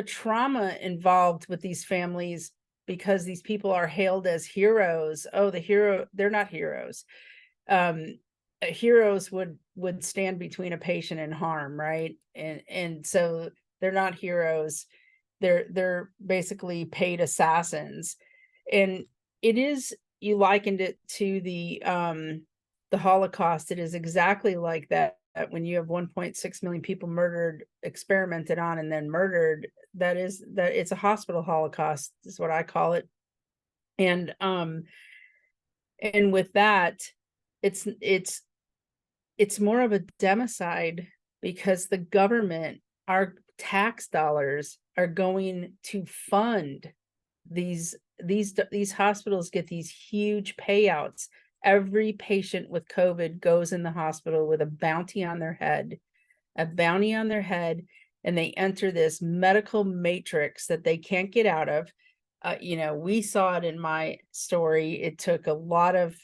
trauma involved with these families, because these people are hailed as heroes. Oh, they're not heroes. Heroes would stand between a patient and harm, right? And so they're not heroes. They're basically paid assassins. And you likened it to the Holocaust. It is exactly like that. When you have 1.6 million people murdered, experimented on, and then murdered, that it's a hospital Holocaust is what I call it. And with that, it's more of a democide, because the government, our tax dollars, are going to fund these hospitals, get these huge payouts. Every patient with COVID goes in the hospital with a bounty on their head, and they enter this medical matrix that they can't get out of. We saw it in my story. It took a lot of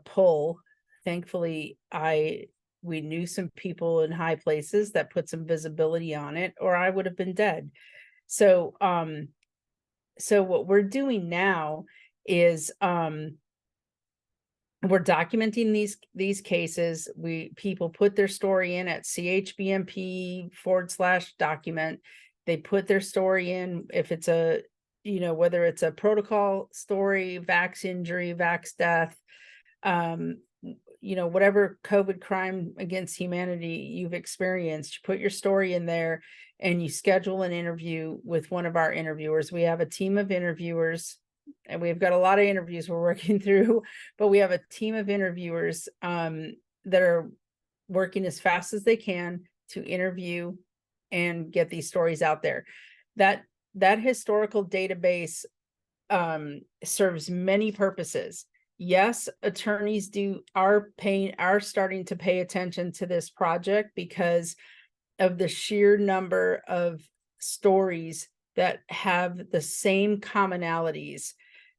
pull. Thankfully, we knew some people in high places that put some visibility on it, or I would have been dead. So what we're doing now is we're documenting these cases. People put their story in at CHBMP /document. They put their story in, if it's whether it's a protocol story, vax injury, vax death, whatever COVID crime against humanity you've experienced, you put your story in there and you schedule an interview with one of our interviewers. We have a team of interviewers, and we've got a lot of interviews we're working through, but we have a team of interviewers that are working as fast as they can to interview and get these stories out there. That historical database serves many purposes. yes, attorneys are starting to pay attention to this project because of the sheer number of stories that have the same commonalities,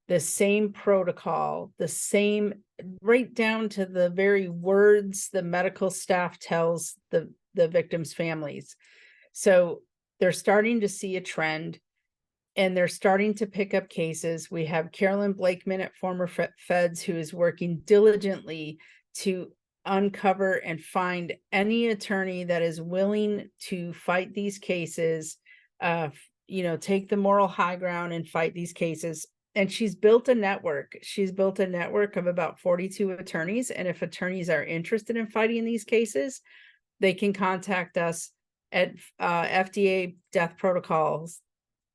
the same protocol, the same, right down to the very words the medical staff tells the victims' families. So they're starting to see a trend, and they're starting to pick up cases. We have Carolyn Blakeman at Former Feds, who is working diligently to uncover and find any attorney that is willing to fight these cases, take the moral high ground and fight these cases. And she's built a network. She's built a network of about 42 attorneys. And if attorneys are interested in fighting these cases, they can contact us at FDA Death Protocol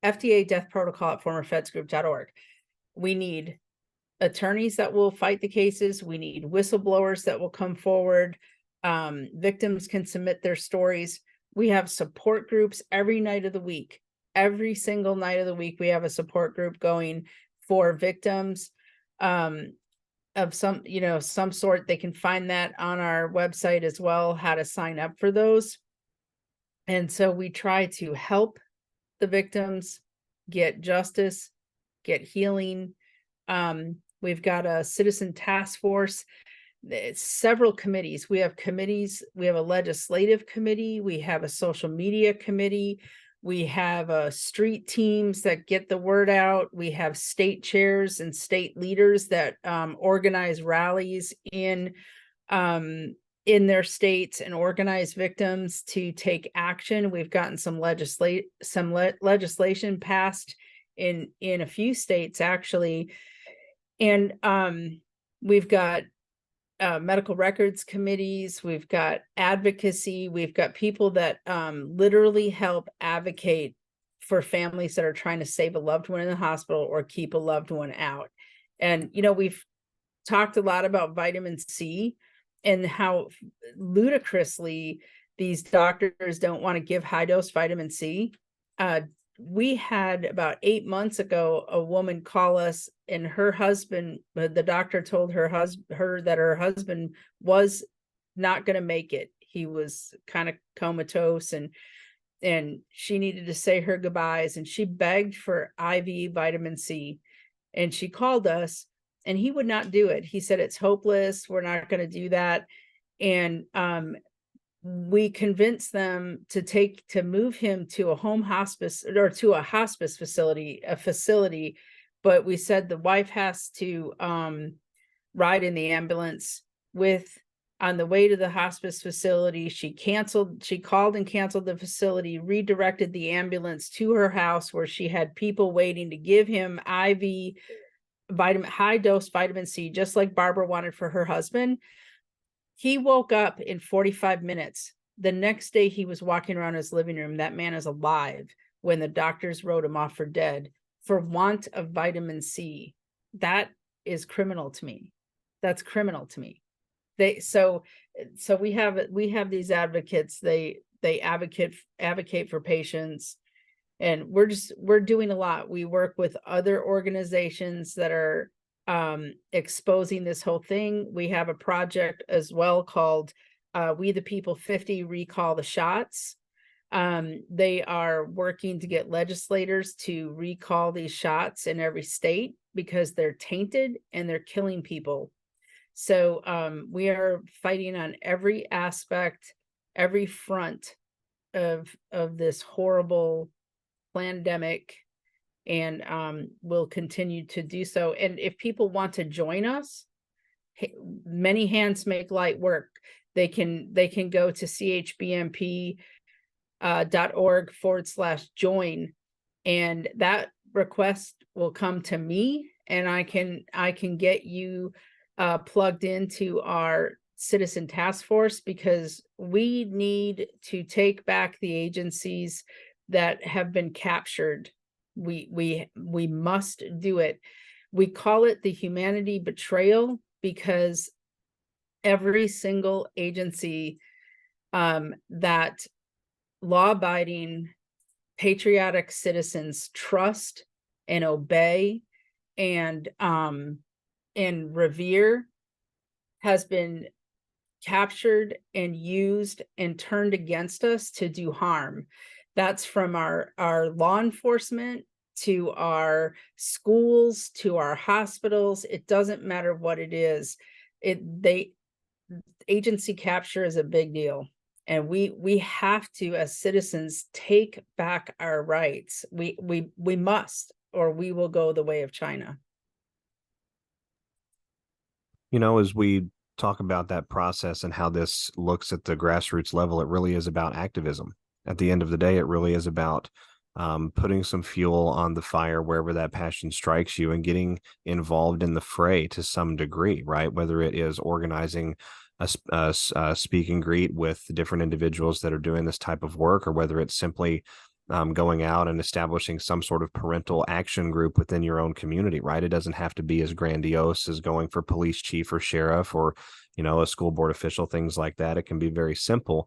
at formerfedsgroup.org. We need attorneys that will fight the cases. We need whistleblowers that will come forward. Victims can submit their stories. We have support groups every night of the week. Every single night of the week, we have a support group going for victims of some sort. They can find that on our website as well, how to sign up for those. And so we try to help the victims get justice, get healing. We've got a citizen task force, several committees. We have a legislative committee, we have a social media committee, we have street teams that get the word out. We have state chairs and state leaders that organize rallies in their states and organize victims to take action. We've gotten some legislation passed in a few states, actually. And we've got medical records committees, we've got advocacy, we've got people that literally help advocate for families that are trying to save a loved one in the hospital or keep a loved one out. And, we've talked a lot about vitamin C and how ludicrously these doctors don't want to give high dose vitamin C. We had about 8 months ago a woman call us, and her husband, the doctor told her that her husband was not going to make it. He was kind of comatose, and she needed to say her goodbyes, and she begged for IV vitamin C, and she called us, and he would not do it. He said, it's hopeless, we're not going to do that. And we convinced them to move him to a home hospice or to a hospice facility, but we said the wife has to ride in the ambulance on the way to the hospice facility. She called and canceled the facility, redirected the ambulance to her house where she had people waiting to give him IV high dose vitamin C, just like Barbara wanted for her husband. He woke up in 45 minutes. The next day he was walking around his living room. That man is alive when the doctors wrote him off for dead for want of vitamin C. That is criminal to me. That's criminal to me. So we have these advocates. They advocate for patients, and we're doing a lot. We work with other organizations that are exposing this whole thing. We have a project as well called We the People 50 Recall the Shots. They are working to get legislators to recall these shots in every state because they're tainted and they're killing people. So we are fighting on every aspect, every front of this horrible pandemic, and will continue to do so. And if people want to join us, many hands make light work. They can go to chbmp.org/join, and that request will come to me, and I can get you plugged into our citizen task force, because we need to take back the agencies that have been captured. We must do it. We call it the humanity betrayal because every single agency that law-abiding patriotic citizens trust and obey and and revere has been captured and used and turned against us to do harm. That's from our law enforcement to our schools to our hospitals. It doesn't matter what it is. Agency capture is a big deal. And we have to, as citizens, take back our rights. We must, or we will go the way of China. You know, as we talk about that process and how this looks at the grassroots level, it really is about activism. At the end of the day, it really is about putting some fuel on the fire wherever that passion strikes you and getting involved in the fray to some degree, right? Whether it is organizing a speak and greet with different individuals that are doing this type of work, or whether it's simply going out and establishing some sort of parental action group within your own community, right? It doesn't have to be as grandiose as going for police chief or sheriff or, a school board official, things like that. It can be very simple,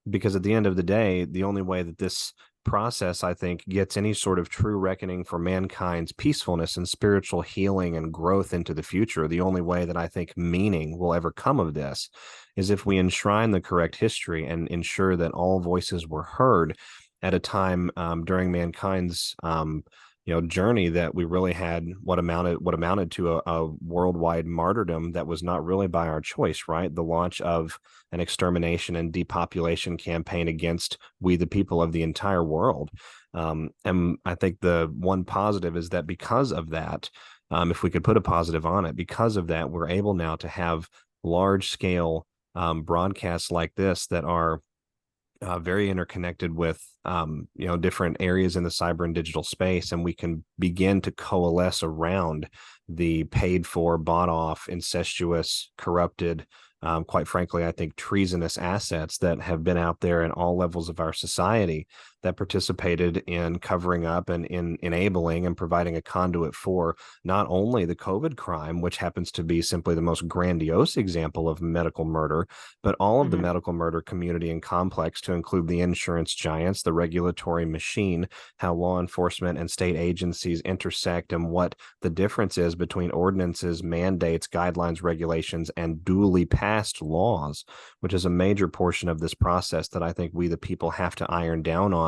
because at the end of the day, the only way that this process, I think, gets any sort of true reckoning for mankind's peacefulness and spiritual healing and growth into the future, the only way that I think meaning will ever come of this is if we enshrine the correct history and ensure that all voices were heard at a time during mankind's journey that we really had what amounted to a worldwide martyrdom that was not really by our choice, right? The launch of an extermination and depopulation campaign against we the people of the entire world. And I think the one positive is that because of that, if we could put a positive on it, because of that, we're able now to have large scale broadcasts like this that are very interconnected with different areas in the cyber and digital space, and we can begin to coalesce around the paid for, bought off, incestuous, corrupted, quite frankly, I think treasonous assets that have been out there in all levels of our society that participated in covering up and in enabling and providing a conduit for not only the COVID crime, which happens to be simply the most grandiose example of medical murder, but all of the medical murder community and complex, to include the insurance giants, the regulatory machine, how law enforcement and state agencies intersect, and what the difference is between ordinances, mandates, guidelines, regulations, and duly passed laws, which is a major portion of this process that I think we the people have to iron down on,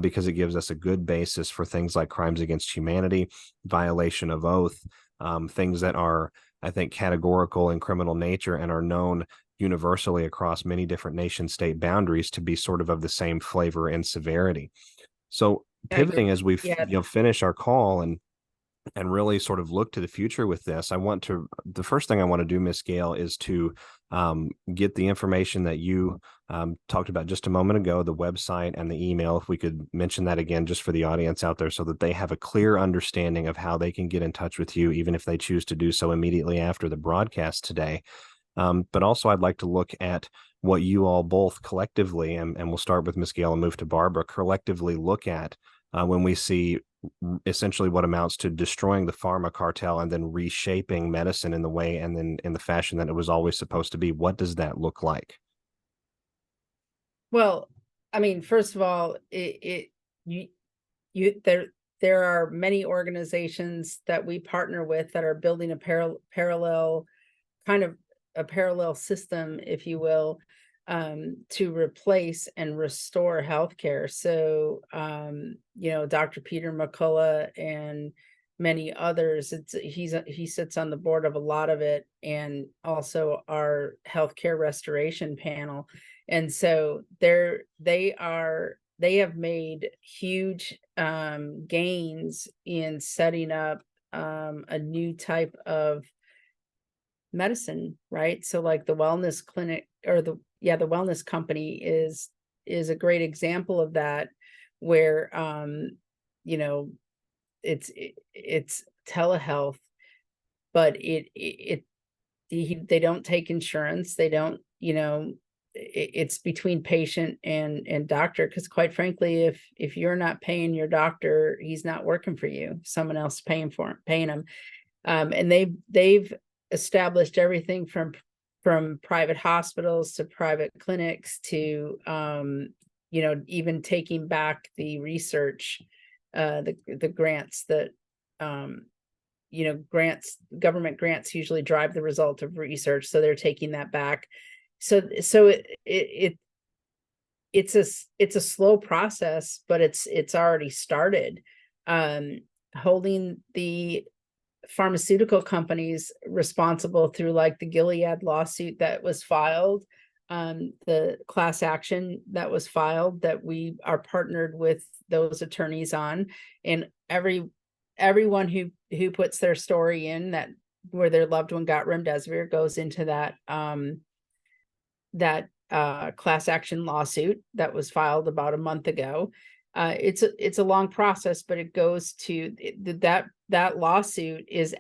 because it gives us a good basis for things like crimes against humanity, violation of oath, things that are, I think, categorical in criminal nature and are known universally across many different nation state boundaries to be sort of the same flavor and severity. So pivoting as we finish our call and really sort of look to the future with this, the first thing I want to do, Miss Gail, is to get the information that you talked about just a moment ago, the website and the email. If we could mention that again, just for the audience out there, so that they have a clear understanding of how they can get in touch with you, even if they choose to do so immediately after the broadcast today. But also I'd like to look at what you all both collectively, and we'll start with Miss Gail and move to Barbara, collectively look at when we see essentially what amounts to destroying the pharma cartel and then reshaping medicine in the way and then in the fashion that it was always supposed to be. What does that look like? Well, I mean, first of all, there are many organizations that we partner with that are building a parallel system, if you will, to replace and restore healthcare. So, Dr. Peter McCullough and many others, he sits on the board of a lot of it, and also our healthcare restoration panel. And so they have made huge gains in setting up a new type of medicine, right? So like the wellness clinic, or the wellness company is a great example of that, where it's telehealth, but they don't take insurance. They don't, it's between patient and doctor, because quite frankly, if you're not paying your doctor, he's not working for you. Someone else paying him. And they've established everything from private hospitals to private clinics to even taking back the research, the grants that government grants usually drive the result of research. So they're taking that back. So it's a slow process, but it's already started. Holding the pharmaceutical companies responsible through like the Gilead lawsuit that was filed, the class action that was filed, that we are partnered with those attorneys on, and everyone who puts their story in that where their loved one got remdesivir goes into that class action lawsuit that was filed about a month ago. It's a long process, but it goes to that lawsuit is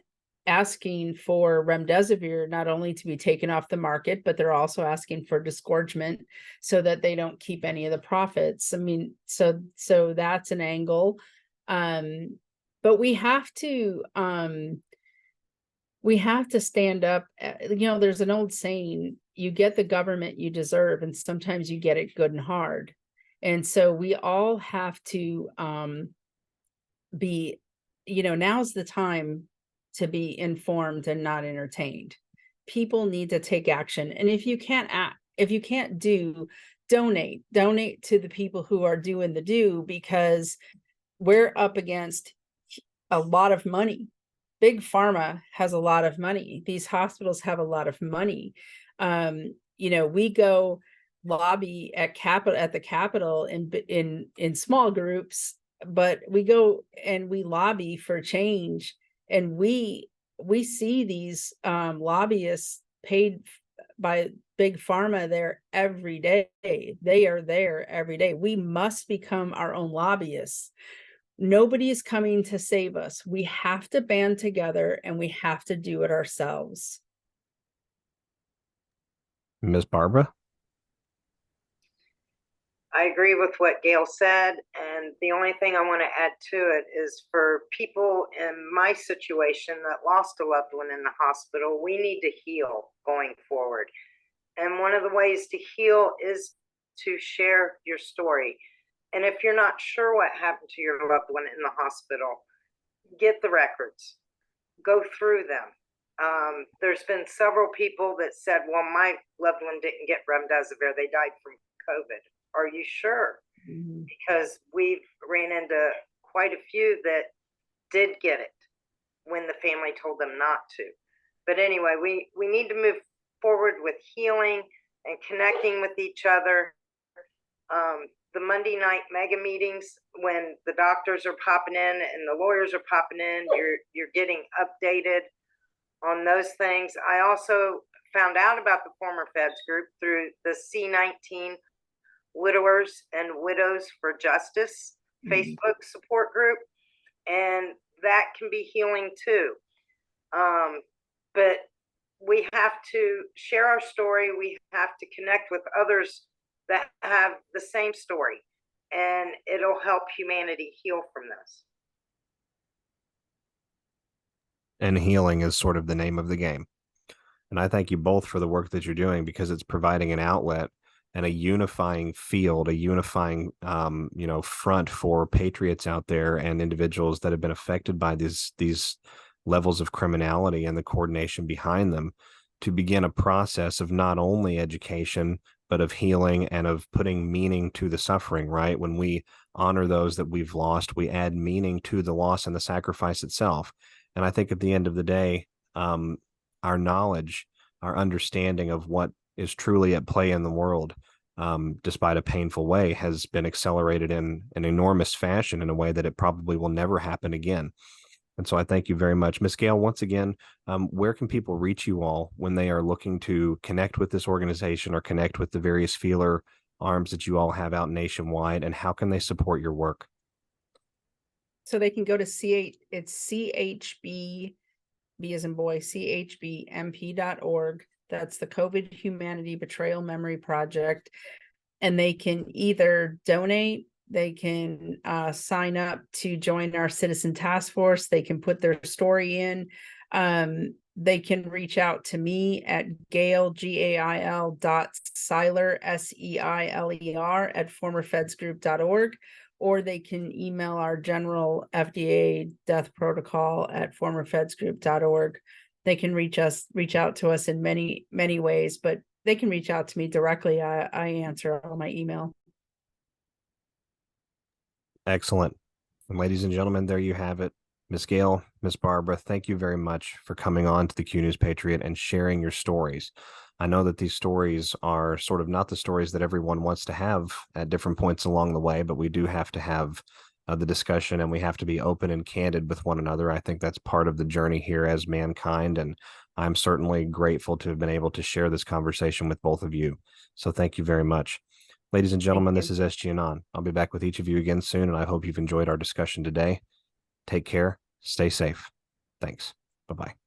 asking for remdesivir not only to be taken off the market, but they're also asking for disgorgement so that they don't keep any of the profits. I mean, so that's an angle. But we have to stand up. There's an old saying, you get the government you deserve, and sometimes you get it good and hard. And so we all have to be, now's the time to be informed and not entertained. People need to take action. And if you can't donate to the people who are doing the do, because we're up against a lot of money. Big pharma has a lot of money. These hospitals have a lot of money. We go lobby at the Capitol in small groups, but we go and we lobby for change, and we see these lobbyists paid by big pharma there every day. They are there every day. We must become our own lobbyists. Nobody is coming to save us. We have to band together, and we have to do it ourselves. Ms. Barbara? I agree with what Gail said, and the only thing I want to add to it is for people in my situation that lost a loved one in the hospital, we need to heal going forward. And one of the ways to heal is to share your story. And if you're not sure what happened to your loved one in the hospital, get the records, go through them. There's been several people that said, well, my loved one didn't get remdesivir, they died from COVID. Are you sure? Mm-hmm. Because we've ran into quite a few that did get it when the family told them not to. But anyway, we need to move forward with healing and connecting with each other. The Monday night mega meetings, when the doctors are popping in and the lawyers are popping in, you're getting updated on those things. I also found out about the former feds group through the C19 Widowers and Widows for Justice Facebook support group, and that can be healing too. But we have to share our story. We have to connect with others that have the same story, and it'll help humanity heal from this. And healing is sort of the name of the game. And I thank you both for the work that you're doing, because it's providing an outlet and a unifying field, a unifying, front for patriots out there and individuals that have been affected by these levels of criminality and the coordination behind them, to begin a process of not only education, but of healing and of putting meaning to the suffering, right? When we honor those that we've lost, we add meaning to the loss and the sacrifice itself. And I think at the end of the day, our knowledge, our understanding of what is truly at play in the world, despite a painful way, has been accelerated in an enormous fashion in a way that it probably will never happen again. And so I thank you very much. Ms. Gail, once again, where can people reach you all when they are looking to connect with this organization or connect with the various feeler arms that you all have out nationwide, and how can they support your work? So they can go to CHB, B as in boy, chbmp.org. That's the COVID Humanity Betrayal Memory Project. And they can either donate, they can sign up to join our citizen task force, they can put their story in. They can reach out to me at Gail, Gail.Seiler, Seiler @formerfedsgroup.org, or they can email our general FDA death protocol at formerfedsgroup.org. They can reach out to us in many, many ways, but they can reach out to me directly. I answer all my email. Excellent. And ladies and gentlemen, there you have it. Miss Gail, Miss Barbara, thank you very much for coming on to the Q News Patriot and sharing your stories. I know that these stories are sort of not the stories that everyone wants to have at different points along the way, but we do have to have the discussion, and we have to be open and candid with one another. I think that's part of the journey here as mankind, and I'm certainly grateful to have been able to share this conversation with both of you. So thank you very much. Ladies and gentlemen, this is SG Anon. I'll be back with each of you again soon, and I hope you've enjoyed our discussion today. Take care. Stay safe. Thanks. Bye-bye.